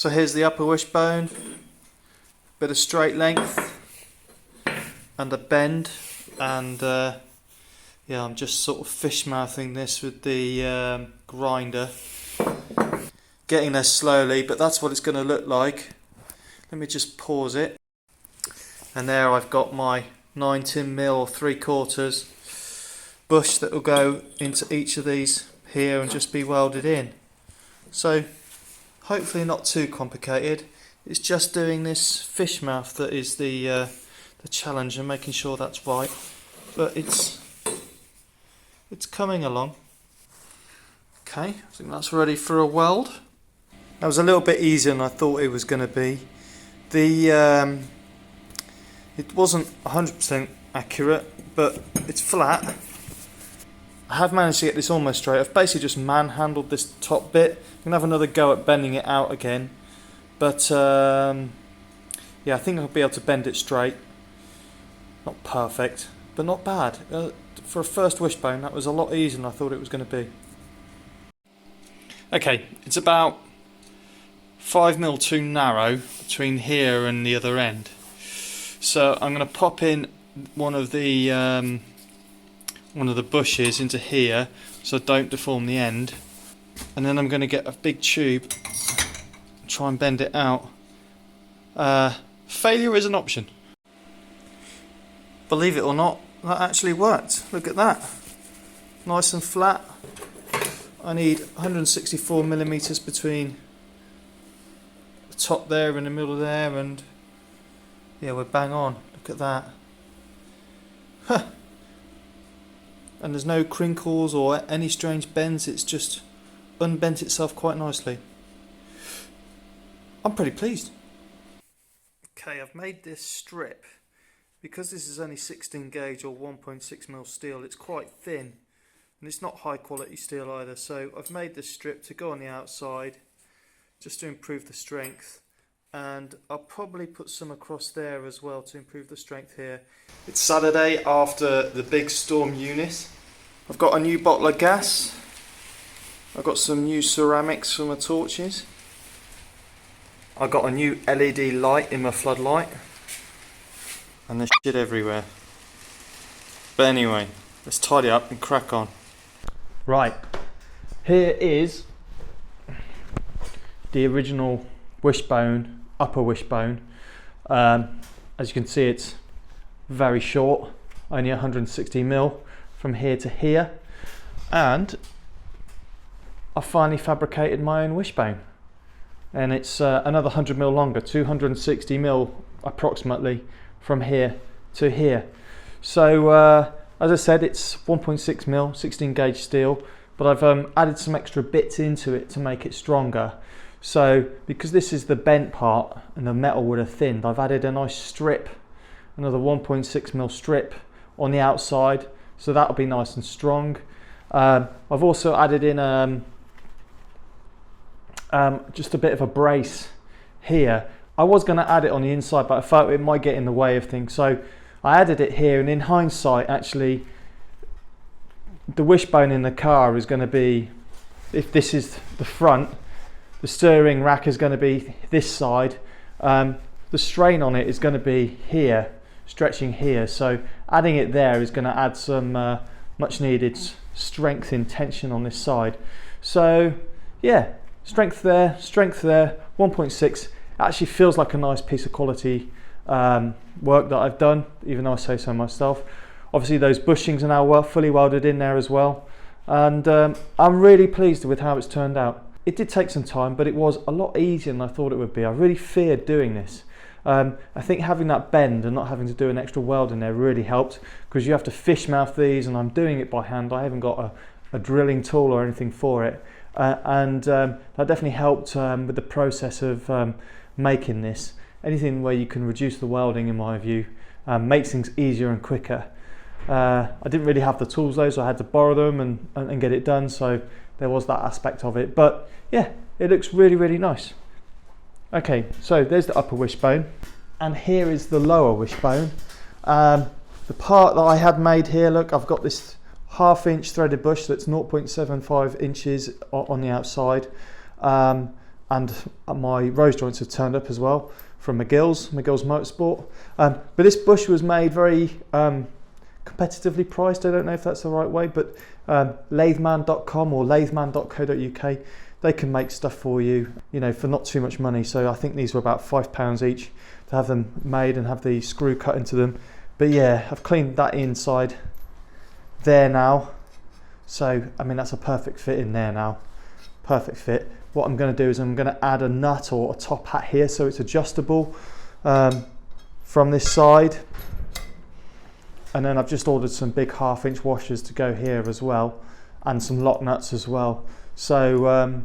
So here's the upper wishbone, bit of straight length and a bend, and yeah, I'm just sort of fish mouthing this with the grinder, getting there slowly, but that's what it's going to look like. Let me just pause it, and there I've got my 19mm 3/4 bush that will go into each of these here and just be welded in. So hopefully not too complicated. It's just doing this fish mouth that is the challenge, and making sure that's right, but it's coming along. Okay, I think that's ready for a weld. That was a little bit easier than I thought it was going to be. It wasn't 100% accurate, but it's flat. I have managed to get this almost straight. I've basically just manhandled this top bit. I'm going to have another go at bending it out again, but yeah, I think I'll be able to bend it straight. Not perfect, but not bad. For a first wishbone, that was a lot easier than I thought it was going to be. Okay, it's about 5mm too narrow between here and the other end. So I'm going to pop in one of the bushes into here, so don't deform the end, and then I'm going to get a big tube and try and bend it out. Failure is an option. Believe it or not, that actually worked. Look at that, nice and flat. I need 164mm between the top there and the middle there, and yeah, we're bang on. Look at that. Huh. And there's no crinkles or any strange bends, it's just unbent itself quite nicely. I'm pretty pleased. Okay, I've made this strip. Because this is only 16 gauge or 1.6mm steel, it's quite thin, and it's not high quality steel either, so I've made this strip to go on the outside just to improve the strength, and I'll probably put some across there as well to improve the strength here. It's Saturday after the big storm Eunice. I've got a new bottle of gas, I've got some new ceramics for my torches, I've got a new LED light in my floodlight, and there's shit everywhere. But anyway, let's tidy up and crack on. Right, here is the original wishbone, upper wishbone. As you can see, it's very short, only 160mm from here to here, and I finally fabricated my own wishbone, and it's another 100mm longer, 260mm approximately from here to here. So as I said, it's 1.6mm 16 gauge steel, but I've added some extra bits into it to make it stronger. So because this is the bent part and the metal would have thinned, I've added a nice strip, another 1.6mm strip on the outside, so that'll be nice and strong. I've also added in just a bit of a brace here. I was going to add it on the inside, but I thought it might get in the way of things, so I added it here. And in hindsight, actually, the wishbone in the car is going to be, if this is the front, the steering rack is going to be this side. The strain on it is going to be here, stretching here, so adding it there is going to add some much needed strength in tension on this side. So yeah, strength there, 1.6. Actually feels like a nice piece of quality work that I've done, even though I say so myself. Obviously those bushings are now fully welded in there as well, and I'm really pleased with how it's turned out. It did take some time, but it was a lot easier than I thought it would be. I really feared doing this. I think having that bend and not having to do an extra weld in there really helped, because you have to fish mouth these, and I'm doing it by hand. I haven't got a drilling tool or anything for it, and that definitely helped with the process of making this. Anything where you can reduce the welding, in my view, makes things easier and quicker. I didn't really have the tools though, so I had to borrow them and get it done, so there was that aspect of it, but yeah, it looks really, really nice. Okay, so there's the upper wishbone, and here is the lower wishbone. The part that I had made here, look, I've got this 1/2 inch threaded bush that's 0.75 inches on the outside, and my rose joints have turned up as well from McGill's Motorsport. But this bush was made very competitively priced. I don't know if that's the right way, but latheman.com or latheman.co.uk, they can make stuff for you, you know, for not too much money. So I think these were about £5 each to have them made and have the screw cut into them. But yeah, I've cleaned that inside there now. So, I mean, that's a perfect fit in there now. Perfect fit. What I'm going to do is I'm going to add a nut or a top hat here so it's adjustable from this side. And then I've just ordered some big 1/2-inch washers to go here as well, and some lock nuts as well. So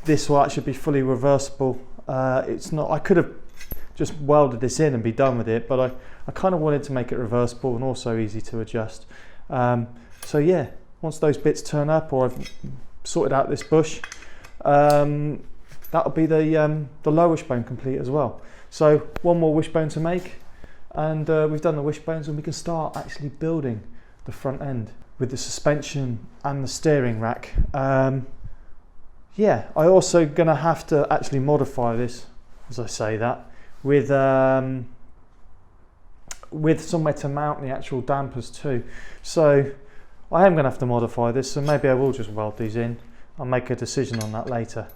this will actually be fully reversible. It's not, I could have just welded this in and be done with it, but I kind of wanted to make it reversible and also easy to adjust. So yeah, once those bits turn up, or I've sorted out this bush, that'll be the lower wishbone complete as well. So one more wishbone to make, and we've done the wishbones, and we can start actually building the front end with the suspension and the steering rack. Yeah, I also gonna have to actually modify this, as I say that, with somewhere to mount the actual dampers too. So I am gonna have to modify this, so maybe I will just weld these in. I'll make a decision on that later.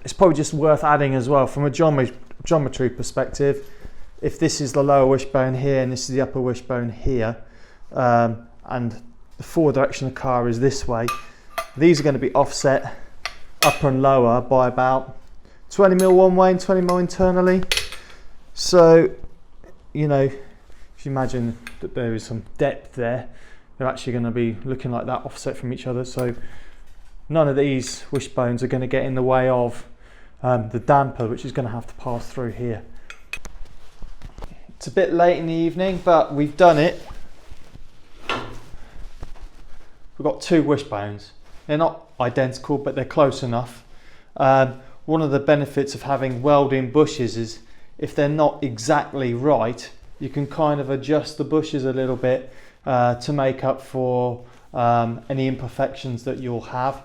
It's probably just worth adding as well, from a geometry perspective, if this is the lower wishbone here and this is the upper wishbone here, and the forward direction of the car is this way, these are going to be offset upper and lower by about 20mm one way and 20mm internally. So, you know, if you imagine that there is some depth there, they're actually going to be looking like that, offset from each other. So none of these wishbones are going to get in the way of the damper, which is going to have to pass through here. It's a bit late in the evening, but we've done it. We've got two wishbones. They're not identical, but they're close enough. One of the benefits of having welding bushes is if they're not exactly right, you can kind of adjust the bushes a little bit to make up for any imperfections that you'll have,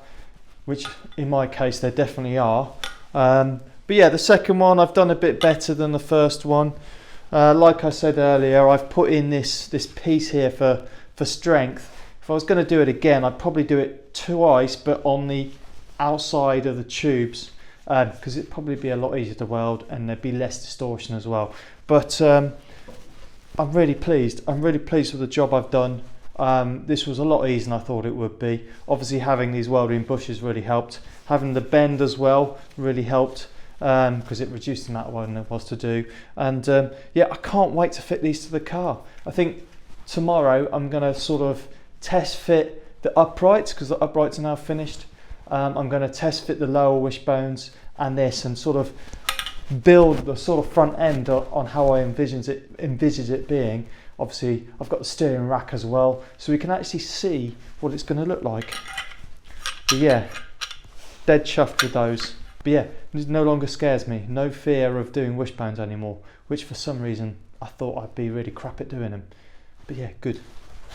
which in my case there definitely are. But yeah, the second one I've done a bit better than the first one. Like I said earlier, I've put in this piece here for strength. If I was going to do it again, I'd probably do it twice, but on the outside of the tubes, because it'd probably be a lot easier to weld and there'd be less distortion as well. But I'm really pleased. I'm really pleased with the job I've done. This was a lot easier than I thought it would be. Obviously having these welding bushes really helped. Having the bend as well really helped, because it reduced the amount of welding there was to do. And yeah, I can't wait to fit these to the car. I think tomorrow I'm going to sort of test fit the uprights, because the uprights are now finished. I'm going to test fit the lower wishbones and this, and sort of build the sort of front end on how I envisage it being. Obviously I've got the steering rack as well, so we can actually see what it's going to look like. But yeah, dead chuffed with those. But yeah, it no longer scares me. No fear of doing wishbones anymore, which for some reason I thought I'd be really crap at doing them. But yeah, good.